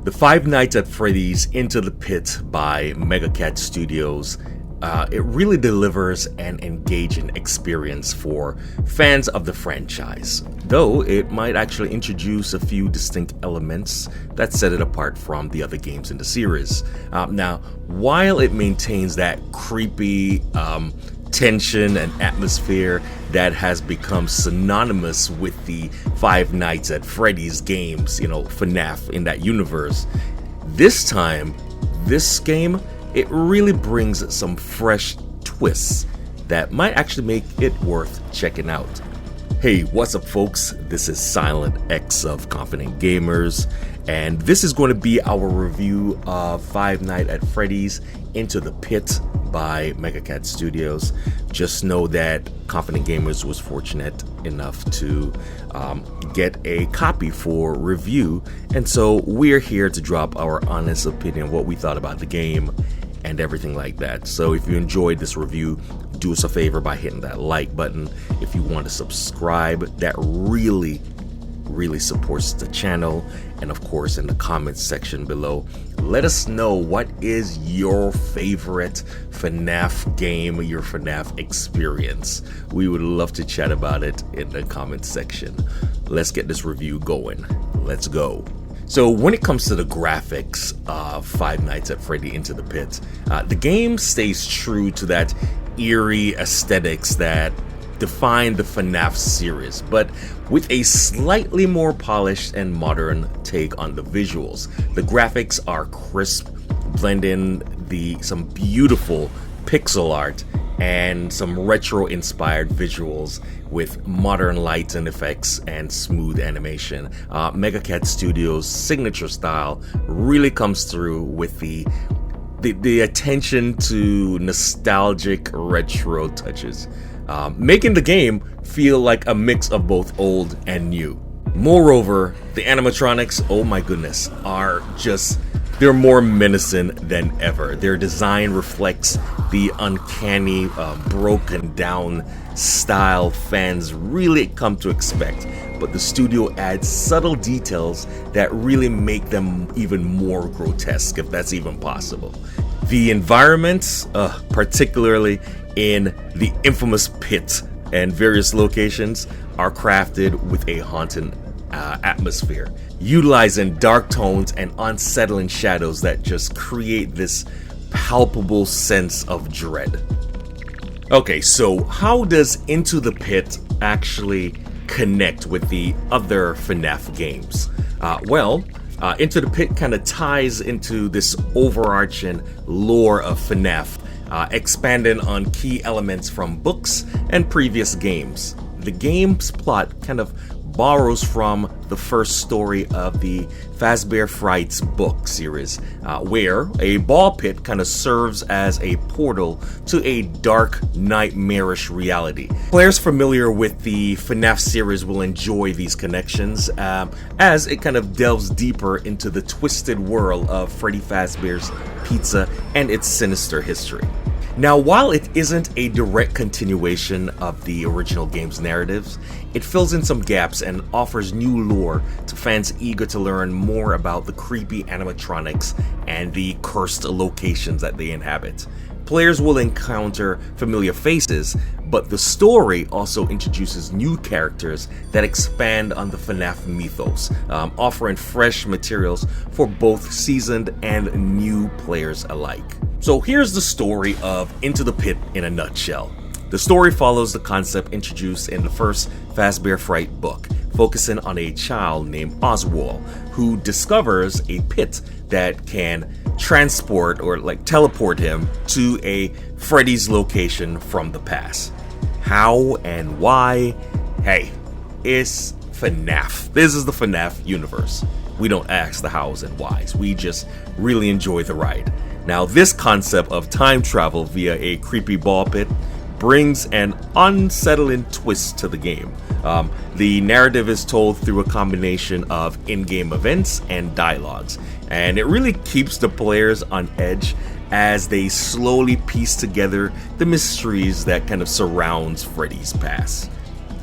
The Five Nights at Freddy's Into the Pit by Megacat Studios, it really delivers an engaging experience for fans of the franchise, though it might actually introduce a few distinct elements that set it apart from the other games in the series. Now, while it maintains that creepy tension and atmosphere that has become synonymous with the Five Nights at Freddy's games, FNAF in that universe, this time, this game, it really brings some fresh twists that might actually make it worth checking out. Hey, what's up folks? This is Silent X of Confident Gamers, and this is going to be our review of Five Nights at Freddy's Into the Pit by Megacat Studios. Just know that Confident Gamers was fortunate enough to get a copy for review, and so we're here to drop our honest opinion, what we thought about the game and everything like that. So if you enjoyed this review, do us a favor by hitting that like button. If you want to subscribe, that really supports the channel. And of course, in the comments section below, let us know what is your favorite FNAF game, your FNAF experience. We would love to chat about it in the comments section. Let's get this review going. Let's go. So when it comes to the graphics of Five Nights at Freddy Into the Pit, the game stays true to that eerie aesthetics that define the FNAF series, but with a slightly more polished and modern take on the visuals. The graphics are crisp, blending some beautiful pixel art and some retro-inspired visuals with modern lights and effects and smooth animation. Megacat Studios' signature style really comes through with the attention to nostalgic retro touches, making the game feel like a mix of both old and new. Moreover, the animatronics, oh my goodness, they're more menacing than ever. Their design reflects the uncanny, broken down style fans really come to expect, but the studio adds subtle details that really make them even more grotesque, if that's even possible. The environments, particularly in the infamous pit and various locations, are crafted with a haunting atmosphere, utilizing dark tones and unsettling shadows that just create this palpable sense of dread. Okay, so how does Into the Pit actually connect with the other FNAF games? Into the Pit kind of ties into this overarching lore of FNAF, expanding on key elements from books and previous games. The game's plot kind of borrows from the first story of the Fazbear Frights book series, where a ball pit kind of serves as a portal to a dark, nightmarish reality. Players familiar with the FNAF series will enjoy these connections, as it kind of delves deeper into the twisted world of Freddy Fazbear's Pizza and its sinister history. Now, while it isn't a direct continuation of the original game's narratives, it fills in some gaps and offers new lore to fans eager to learn more about the creepy animatronics and the cursed locations that they inhabit. Players will encounter familiar faces, but the story also introduces new characters that expand on the FNAF mythos, offering fresh materials for both seasoned and new players alike. So here's the story of Into the Pit in a nutshell. The story follows the concept introduced in the first Fazbear Fright book, focusing on a child named Oswald who discovers a pit that can transport or teleport him to a Freddy's location from the past. How and why? Hey, it's FNAF. This is the FNAF universe. We don't ask the hows and whys. We just really enjoy the ride. Now, this concept of time travel via a creepy ball pit brings an unsettling twist to the game. The narrative is told through a combination of in-game events and dialogues, and it really keeps the players on edge as they slowly piece together the mysteries that kind of surrounds Freddy's past.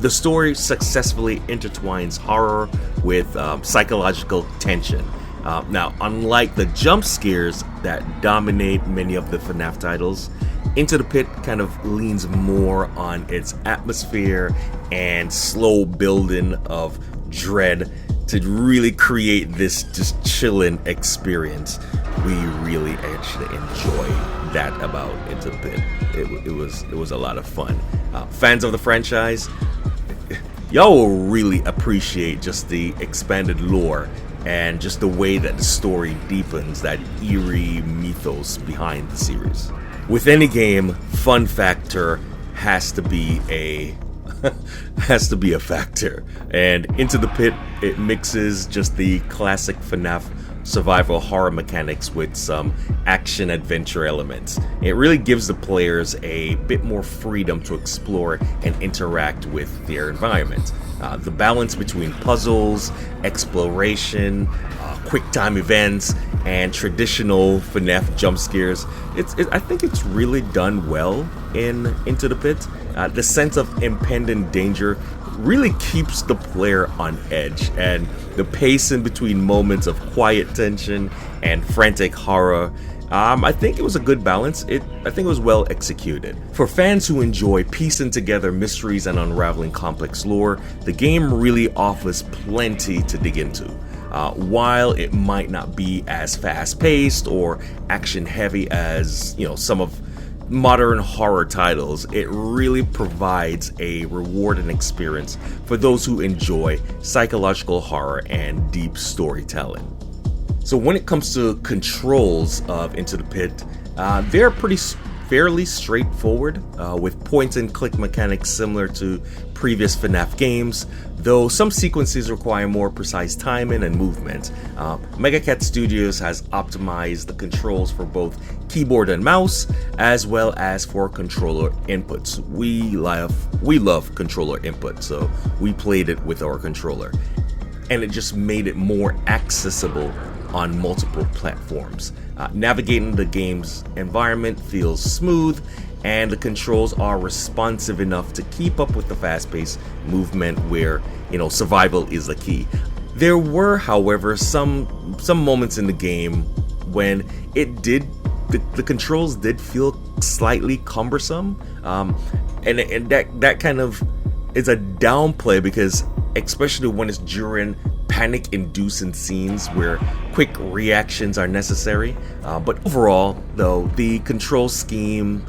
The story successfully intertwines horror with psychological tension, Now, unlike the jump scares that dominate many of the FNAF titles, Into the Pit kind of leans more on its atmosphere and slow building of dread to really create this just chilling experience. We really actually enjoy that about Into the Pit. It was a lot of fun. Fans of the franchise, y'all will really appreciate just the expanded lore and just the way that the story deepens that eerie mythos behind the series. With any game, fun factor has to be a factor, and Into the Pit, it mixes just the classic FNAF survival horror mechanics with some action adventure elements. It really gives the players a bit more freedom to explore and interact with their environment. The balance between puzzles, exploration, quick time events, and traditional FNAF jump scares, I think it's really done well in Into the Pit. The sense of impending danger really keeps the player on edge, and the pacing between moments of quiet tension and frantic horror, I think it was a good balance. I think it was well executed. For fans who enjoy piecing together mysteries and unraveling complex lore, the game really offers plenty to dig into. While it might not be as fast-paced or action-heavy as, some of modern horror titles, it really provides a rewarding experience for those who enjoy psychological horror and deep storytelling. So when it comes to controls of Into the Pit, they're fairly straightforward, with point and click mechanics similar to previous FNAF games, though some sequences require more precise timing and movement. Megacat Studios has optimized the controls for both keyboard and mouse, as well as for controller inputs. We love controller input, so we played it with our controller, and it just made it more accessible on multiple platforms. Navigating the game's environment feels smooth, and the controls are responsive enough to keep up with the fast-paced movement where, survival is the key. There were, however, some moments in the game when the controls did feel slightly cumbersome, and that kind of is a downplay, because especially when it's during panic-inducing scenes where quick reactions are necessary. But overall, though, the control scheme,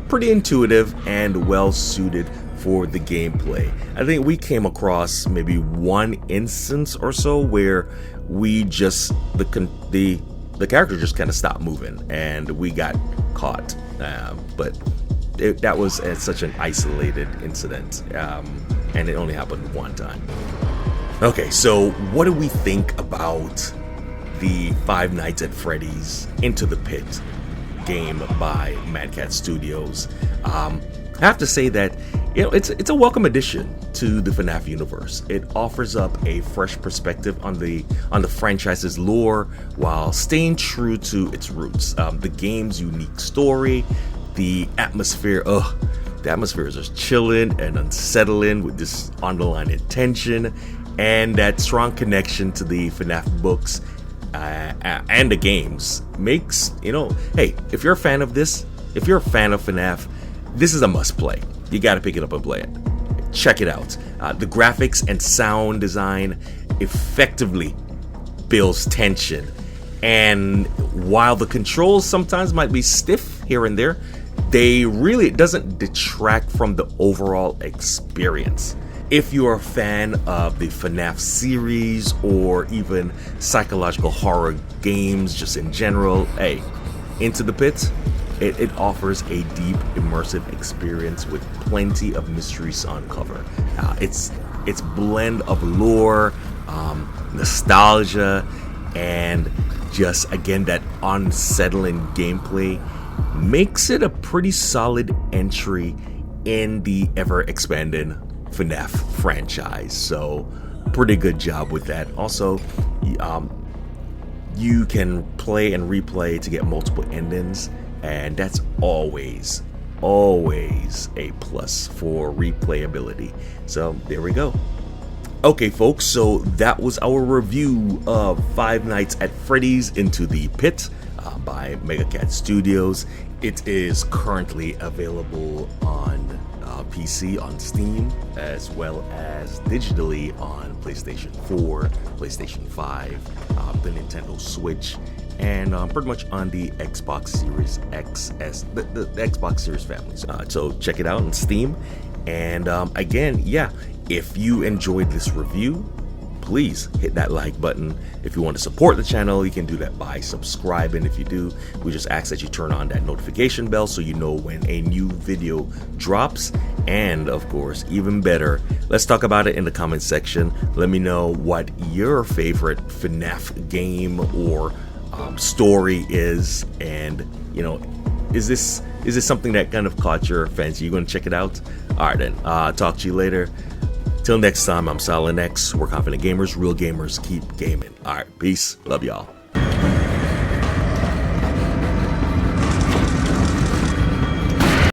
pretty intuitive and well-suited for the gameplay. I think we came across maybe one instance or so where we just the character just kind of stopped moving and we got caught. But that was such an isolated incident, and it only happened one time. Okay, so what do we think about the Five Nights at Freddy's Into the Pit game by Megacat Studios? I have to say that it's a welcome addition to the FNAF universe. It offers up a fresh perspective on the franchise's lore while staying true to its roots. The game's unique story, the atmosphere is just chilling and unsettling with this underlying tension, and that strong connection to the FNAF books and the games makes, hey, if you're a fan of this, if you're a fan of FNAF, this is a must play. You gotta pick it up and play it. Check it out. The graphics and sound design effectively builds tension, and while the controls sometimes might be stiff here and there, it doesn't detract from the overall experience. If you're a fan of the FNAF series or even psychological horror games just in general, hey, Into the Pit, it offers a deep, immersive experience with plenty of mysteries to uncover. Its blend of lore, nostalgia, and just, again, that unsettling gameplay makes it a pretty solid entry in the ever-expanding FNAF franchise. So pretty good job with that. Also, you can play and replay to get multiple endings, and that's always a plus for replayability. So there we go. Okay, folks, so that was our review of Five Nights at Freddy's Into the Pit by MegaCat Studios. It is currently available on PC, on Steam, as well as digitally on PlayStation 4, PlayStation 5, the Nintendo Switch, and pretty much on the Xbox Series XS, the Xbox Series family. So check it out on Steam. And again, yeah, if you enjoyed this review, please hit that like button. If you want to support the channel, you can do that by subscribing. If you do, we just ask that you turn on that notification bell so you know when a new video drops. And of course, even better, let's talk about it in the comment section. Let me know what your favorite FNAF game or story is, and you know, is this something that kind of caught your fancy? You gonna check it out? All right, then. Talk to you later. Till next time, I'm Silent X. We're confident gamers, real gamers, keep gaming. All right, peace. Love y'all.